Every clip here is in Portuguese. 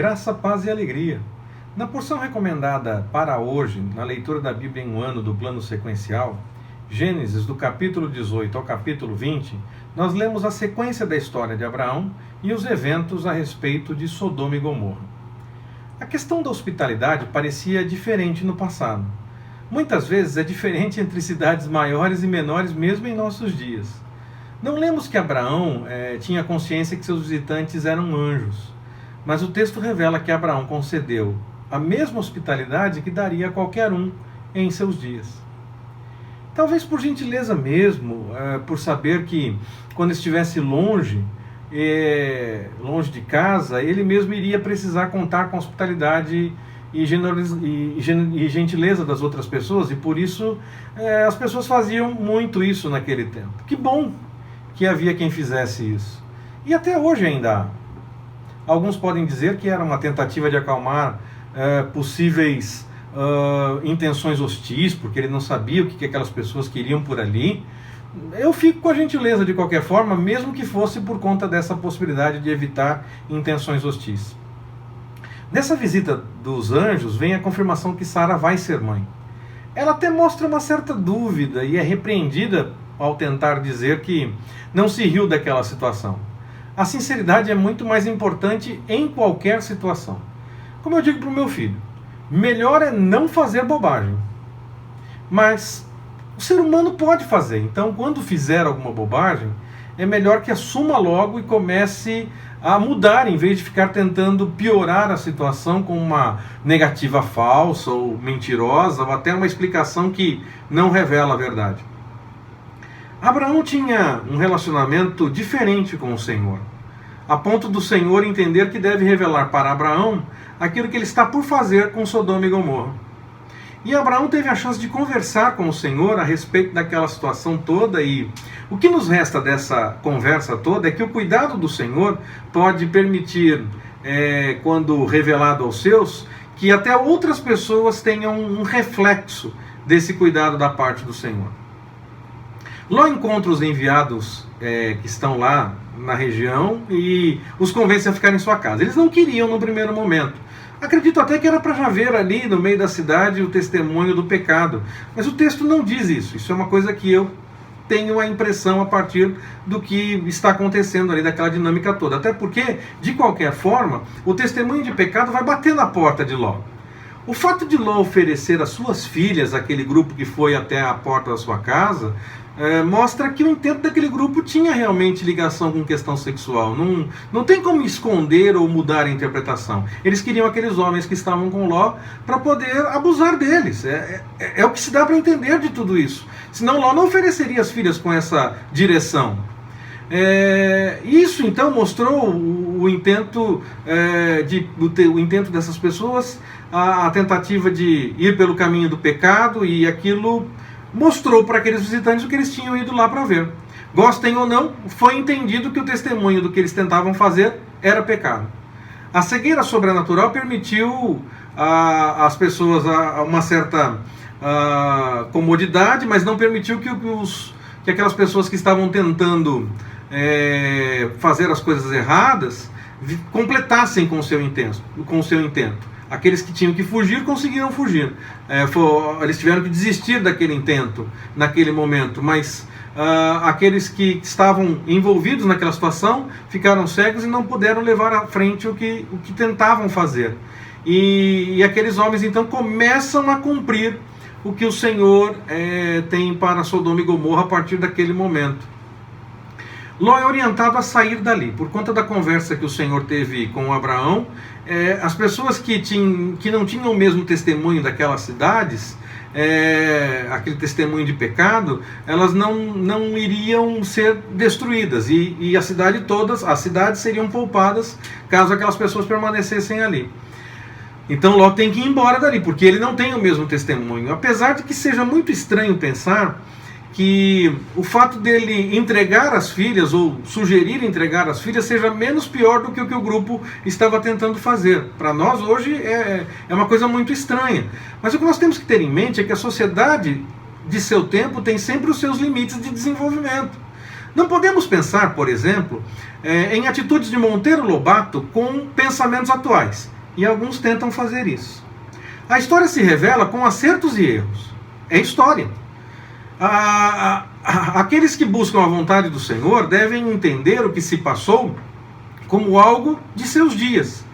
Graça, paz e alegria. Na porção recomendada para hoje, na leitura da Bíblia em um ano do plano sequencial, Gênesis, do capítulo 18 ao capítulo 20, nós lemos a sequência da história de Abraão e os eventos a respeito de Sodoma e Gomorra. A questão da hospitalidade parecia diferente no passado. Muitas vezes é diferente entre cidades maiores e menores, mesmo em nossos dias. Não lemos que Abraão tinha consciência que seus visitantes eram anjos, mas o texto revela que Abraão concedeu a mesma hospitalidade que daria a qualquer um em seus dias. Talvez por gentileza mesmo, por saber que quando estivesse longe de casa, ele mesmo iria precisar contar com a hospitalidade e gentileza das outras pessoas, e por isso as pessoas faziam muito isso naquele tempo. Que bom que havia quem fizesse isso. E até hoje ainda há. Alguns podem dizer que era uma tentativa de acalmar possíveis intenções hostis, porque ele não sabia o que aquelas pessoas queriam por ali. Eu fico com a gentileza de qualquer forma, mesmo que fosse por conta dessa possibilidade de evitar intenções hostis. Nessa visita dos anjos vem a confirmação que Sara vai ser mãe. Ela até mostra uma certa dúvida e é repreendida ao tentar dizer que não se riu daquela situação. A sinceridade é muito mais importante em qualquer situação. Como eu digo para o meu filho, melhor é não fazer bobagem. Mas o ser humano pode fazer, então quando fizer alguma bobagem, é melhor que assuma logo e comece a mudar, em vez de ficar tentando piorar a situação com uma negativa falsa ou mentirosa, ou até uma explicação que não revela a verdade. Abraão tinha um relacionamento diferente com o Senhor, a ponto do Senhor entender que deve revelar para Abraão aquilo que ele está por fazer com Sodoma e Gomorra. E Abraão teve a chance de conversar com o Senhor a respeito daquela situação toda, e o que nos resta dessa conversa toda é que o cuidado do Senhor pode permitir, quando revelado aos seus, que até outras pessoas tenham um reflexo desse cuidado da parte do Senhor. Ló encontra os enviados que estão lá na região e os convence a ficar em sua casa. Eles não queriam no primeiro momento. Acredito até que era para já ver ali no meio da cidade o testemunho do pecado. Mas o texto não diz isso. Isso é uma coisa que eu tenho a impressão a partir do que está acontecendo ali, daquela dinâmica toda. Até porque, de qualquer forma, o testemunho de pecado vai bater na porta de Ló. O fato de Ló oferecer as suas filhas àquele grupo que foi até a porta da sua casa mostra que o intento daquele grupo tinha realmente ligação com questão sexual. Não tem como esconder ou mudar a interpretação. Eles queriam aqueles homens que estavam com Ló para poder abusar deles. É o que se dá para entender de tudo isso. Senão Ló não ofereceria as filhas com essa direção. Isso então mostrou o intento dessas pessoas, a tentativa de ir pelo caminho do pecado, e aquilo mostrou para aqueles visitantes o que eles tinham ido lá para ver. Gostem ou não, foi entendido que o testemunho do que eles tentavam fazer era pecado. A cegueira sobrenatural permitiu às pessoas uma certa comodidade, mas não permitiu que aquelas pessoas que estavam tentando fazer as coisas erradas completassem com o seu intento. Aqueles que tinham que fugir conseguiram fugir. Eles tiveram que desistir daquele intento naquele momento, mas aqueles que estavam envolvidos naquela situação ficaram cegos e não puderam levar à frente o que tentavam fazer. E aqueles homens então começam a cumprir o que o Senhor tem para Sodoma e Gomorra a partir daquele momento. Ló é orientado a sair dali, por conta da conversa que o Senhor teve com Abraão. As pessoas que não tinham o mesmo testemunho daquelas cidades, aquele testemunho de pecado, elas não iriam ser destruídas, e as cidades seriam poupadas caso aquelas pessoas permanecessem ali. Então Ló tem que ir embora dali, porque ele não tem o mesmo testemunho. Apesar de que seja muito estranho pensar que o fato dele entregar as filhas, ou sugerir entregar as filhas, seja menos pior do que o grupo estava tentando fazer. Para nós hoje é uma coisa muito estranha. Mas o que nós temos que ter em mente é que a sociedade de seu tempo tem sempre os seus limites de desenvolvimento. Não podemos pensar, por exemplo, em atitudes de Monteiro Lobato com pensamentos atuais. E alguns tentam fazer isso. A história se revela com acertos e erros. É história. Aqueles que buscam a vontade do Senhor devem entender o que se passou como algo de seus dias.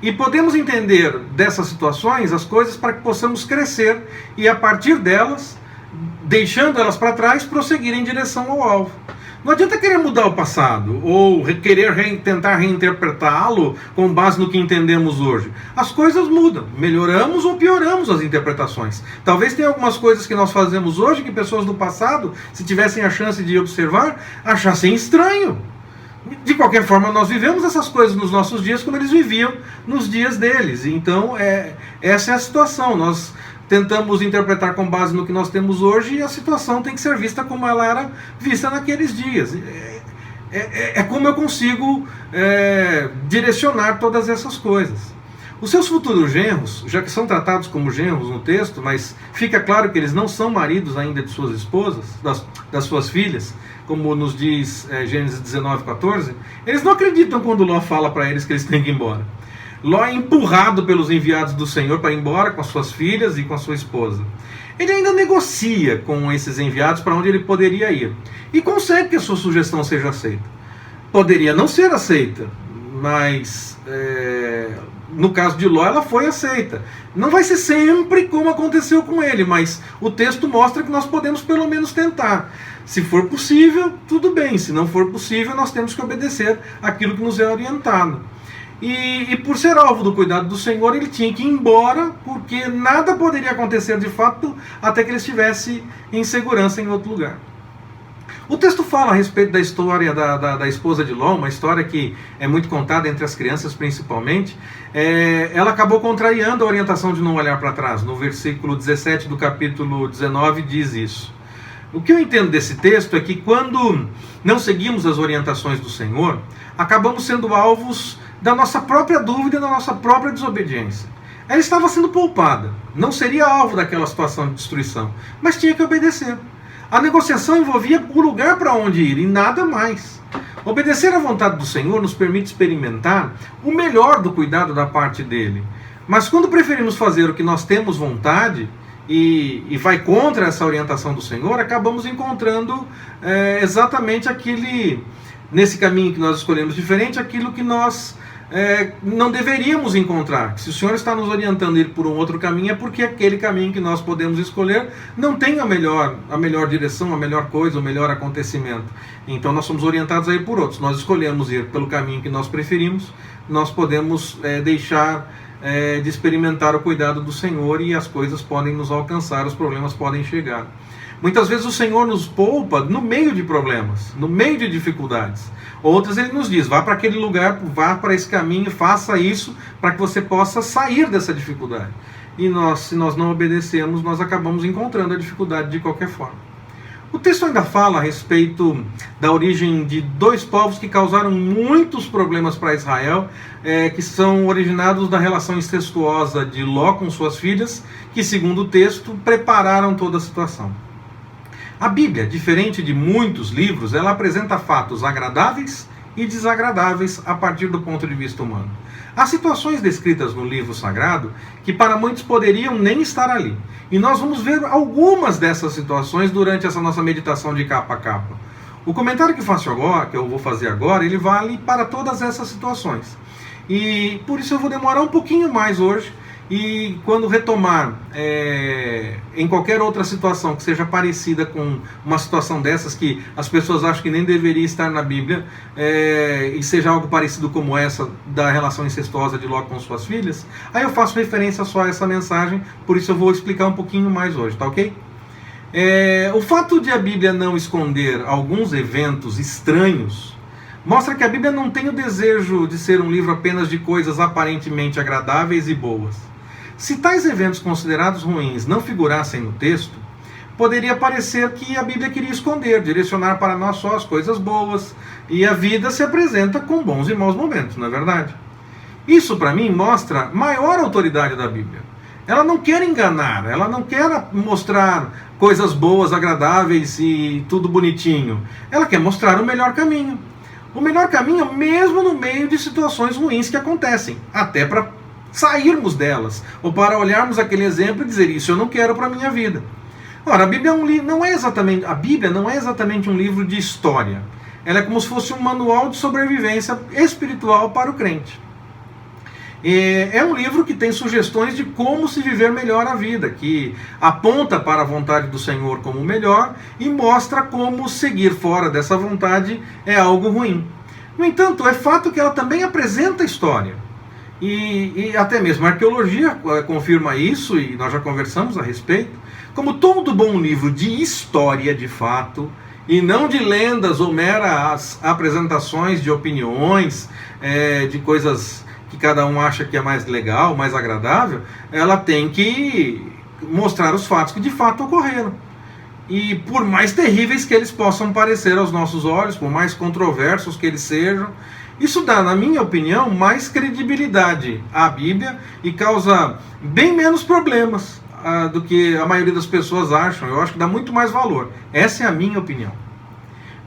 E podemos entender dessas situações as coisas para que possamos crescer e, a partir delas, deixando elas para trás, prosseguir em direção ao alvo. Não adianta querer mudar o passado ou querer tentar reinterpretá-lo com base no que entendemos hoje. As coisas mudam, melhoramos ou pioramos as interpretações. Talvez tenha algumas coisas que nós fazemos hoje que pessoas do passado, se tivessem a chance de observar, achassem estranho. De qualquer forma, nós vivemos essas coisas nos nossos dias como eles viviam nos dias deles. Então, essa é a situação. Nós tentamos interpretar com base no que nós temos hoje e a situação tem que ser vista como ela era vista naqueles dias. É como eu consigo direcionar todas essas coisas. Os seus futuros genros, já que são tratados como genros no texto, mas fica claro que eles não são maridos ainda de suas esposas, das suas filhas, como nos diz Gênesis 19:14, eles não acreditam quando Ló fala para eles que eles têm que ir embora. Ló é empurrado pelos enviados do Senhor para ir embora com as suas filhas e com a sua esposa. Ele ainda negocia com esses enviados para onde ele poderia ir. E consegue que a sua sugestão seja aceita. Poderia não ser aceita, mas no caso de Ló ela foi aceita. Não vai ser sempre como aconteceu com ele, mas o texto mostra que nós podemos pelo menos tentar. Se for possível, tudo bem. Se não for possível, nós temos que obedecer aquilo que nos é orientado. E por ser alvo do cuidado do Senhor, ele tinha que ir embora, porque nada poderia acontecer de fato até que ele estivesse em segurança em outro lugar. O texto fala a respeito da história da esposa de Ló, uma história que é muito contada entre as crianças principalmente. Ela acabou contrariando a orientação de não olhar para trás. No versículo 17 do capítulo 19 diz isso. O que eu entendo desse texto é que quando não seguimos as orientações do Senhor, acabamos sendo alvos da nossa própria dúvida e da nossa própria desobediência. Ela estava sendo poupada, não seria alvo daquela situação de destruição, mas tinha que obedecer. A negociação envolvia o lugar para onde ir e nada mais. Obedecer à vontade do Senhor nos permite experimentar o melhor do cuidado da parte dele. Mas quando preferimos fazer o que nós temos vontade e vai contra essa orientação do Senhor, acabamos encontrando exatamente nesse caminho que nós escolhemos diferente, aquilo que nós não deveríamos encontrar. Se o Senhor está nos orientando a ir por um outro caminho, é porque aquele caminho que nós podemos escolher não tem a melhor direção, a melhor coisa, o melhor acontecimento. Então nós somos orientados a ir por outros. Nós escolhemos ir pelo caminho que nós preferimos, nós podemos deixar de experimentar o cuidado do Senhor e as coisas podem nos alcançar, os problemas podem chegar. Muitas vezes o Senhor nos poupa no meio de problemas, no meio de dificuldades. Outras ele nos diz, vá para aquele lugar, vá para esse caminho, faça isso para que você possa sair dessa dificuldade. E se nós não obedecemos, nós acabamos encontrando a dificuldade de qualquer forma. O texto ainda fala a respeito da origem de dois povos que causaram muitos problemas para Israel, que são originados da relação incestuosa de Ló com suas filhas, que, segundo o texto, prepararam toda a situação. A Bíblia, diferente de muitos livros, ela apresenta fatos agradáveis e desagradáveis a partir do ponto de vista humano. Há situações descritas no livro sagrado que para muitos poderiam nem estar ali. E nós vamos ver algumas dessas situações durante essa nossa meditação de capa a capa. O comentário que eu vou fazer agora, ele vale para todas essas situações. E por isso eu vou demorar um pouquinho mais hoje. E quando retomar em qualquer outra situação que seja parecida com uma situação dessas que as pessoas acham que nem deveria estar na Bíblia, e seja algo parecido como essa da relação incestuosa de Ló com suas filhas, aí eu faço referência só a essa mensagem, por isso eu vou explicar um pouquinho mais hoje, tá ok? O fato de a Bíblia não esconder alguns eventos estranhos mostra que a Bíblia não tem o desejo de ser um livro apenas de coisas aparentemente agradáveis e boas. Se tais eventos considerados ruins não figurassem no texto, poderia parecer que a Bíblia queria esconder, direcionar para nós só as coisas boas, e a vida se apresenta com bons e maus momentos, não é verdade? Isso, para mim, mostra maior autoridade da Bíblia. Ela não quer enganar, ela não quer mostrar coisas boas, agradáveis e tudo bonitinho. Ela quer mostrar o melhor caminho. O melhor caminho mesmo no meio de situações ruins que acontecem, até para sairmos delas, ou para olharmos aquele exemplo e dizer, isso eu não quero para a minha vida. Ora, a Bíblia não é exatamente um livro de história. Ela é como se fosse um manual de sobrevivência espiritual para o crente. É um livro que tem sugestões de como se viver melhor a vida, que aponta para a vontade do Senhor como melhor e mostra como seguir fora dessa vontade é algo ruim. No entanto, é fato que ela também apresenta história. E até mesmo a arqueologia confirma isso, e nós já conversamos a respeito. Como todo bom livro de história de fato, e não de lendas ou meras apresentações de opiniões, de coisas que cada um acha que é mais legal, mais agradável, ela tem que mostrar os fatos que de fato ocorreram. E por mais terríveis que eles possam parecer aos nossos olhos, por mais controversos que eles sejam, isso dá, na minha opinião, mais credibilidade à Bíblia e causa bem menos problemas do que a maioria das pessoas acham. Eu acho que dá muito mais valor. Essa é a minha opinião.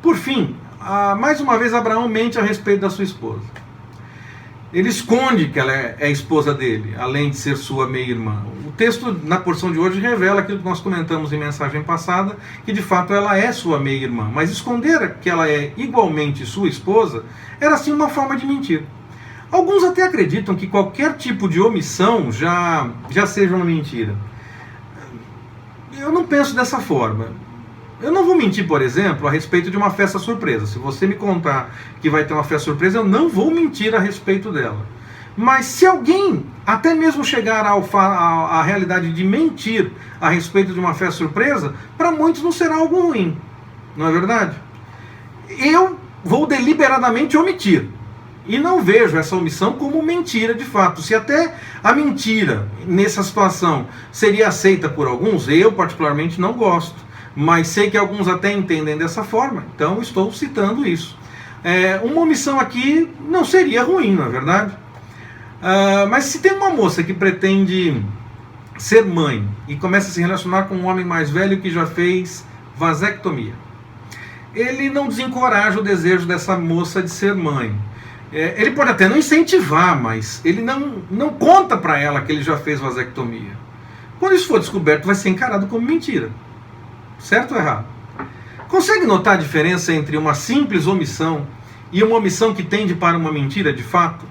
Por fim, mais uma vez Abraão mente a respeito da sua esposa. Ele esconde que ela é a esposa dele, além de ser sua meia-irmã. O texto, na porção de hoje, revela aquilo que nós comentamos em mensagem passada, que de fato ela é sua meia-irmã. Mas esconder que ela é igualmente sua esposa era assim uma forma de mentir. Alguns até acreditam que qualquer tipo de omissão já seja uma mentira. Eu não penso dessa forma. Eu não vou mentir, por exemplo, a respeito de uma festa surpresa. Se você me contar que vai ter uma festa surpresa, eu não vou mentir a respeito dela. Mas se alguém até mesmo chegar à realidade de mentir a respeito de uma festa surpresa, para muitos não será algo ruim. Não é verdade? Eu vou deliberadamente omitir. E não vejo essa omissão como mentira de fato. Se até a mentira, nessa situação, seria aceita por alguns, eu particularmente não gosto. Mas sei que alguns até entendem dessa forma, então estou citando isso. Uma omissão aqui não seria ruim, não é verdade? Mas se tem uma moça que pretende ser mãe e começa a se relacionar com um homem mais velho que já fez vasectomia, ele não desencoraja o desejo dessa moça de ser mãe. Ele pode até não incentivar, mas ele não conta para ela que ele já fez vasectomia. Quando isso for descoberto, vai ser encarado como mentira. Certo ou errado? Consegue notar a diferença entre uma simples omissão e uma omissão que tende para uma mentira de fato?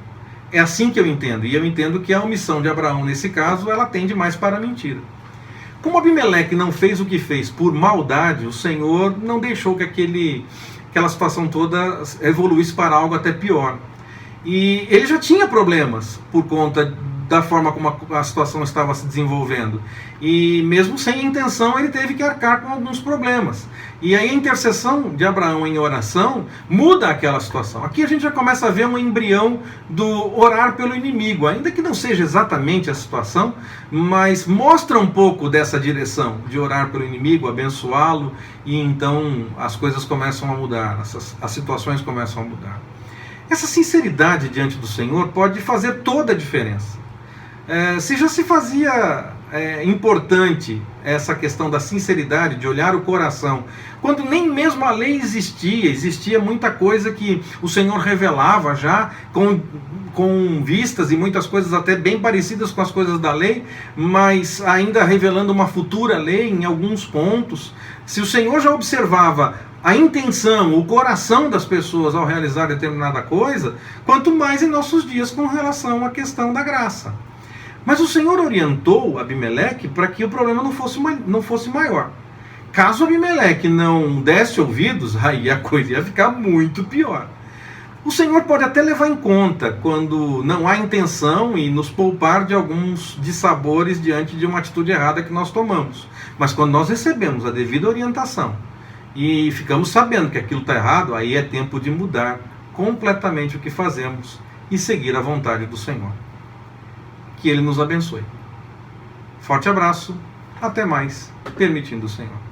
É assim que eu entendo. E eu entendo que a omissão de Abraão, nesse caso, ela tende mais para a mentira. Como Abimeleque não fez o que fez por maldade, o Senhor não deixou que aquela situação toda evoluísse para algo até pior. E ele já tinha problemas por conta da forma como a situação estava se desenvolvendo. E mesmo sem intenção, ele teve que arcar com alguns problemas. E aí a intercessão de Abraão em oração muda aquela situação. Aqui a gente já começa a ver um embrião do orar pelo inimigo, ainda que não seja exatamente a situação, mas mostra um pouco dessa direção de orar pelo inimigo, abençoá-lo, e então as coisas começam a mudar, as situações começam a mudar. Essa sinceridade diante do Senhor pode fazer toda a diferença. Se já se fazia importante essa questão da sinceridade, de olhar o coração, quando nem mesmo a lei existia muita coisa que o Senhor revelava já, com vistas e muitas coisas até bem parecidas com as coisas da lei, mas ainda revelando uma futura lei em alguns pontos. Se o Senhor já observava a intenção, o coração das pessoas ao realizar determinada coisa, quanto mais em nossos dias com relação à questão da graça. Mas o Senhor orientou Abimeleque para que o problema não fosse maior. Caso Abimeleque não desse ouvidos, aí a coisa ia ficar muito pior. O Senhor pode até levar em conta quando não há intenção e nos poupar de alguns dissabores diante de uma atitude errada que nós tomamos. Mas quando nós recebemos a devida orientação e ficamos sabendo que aquilo está errado, aí é tempo de mudar completamente o que fazemos e seguir a vontade do Senhor. Que Ele nos abençoe. Forte abraço, até mais, permitindo o Senhor.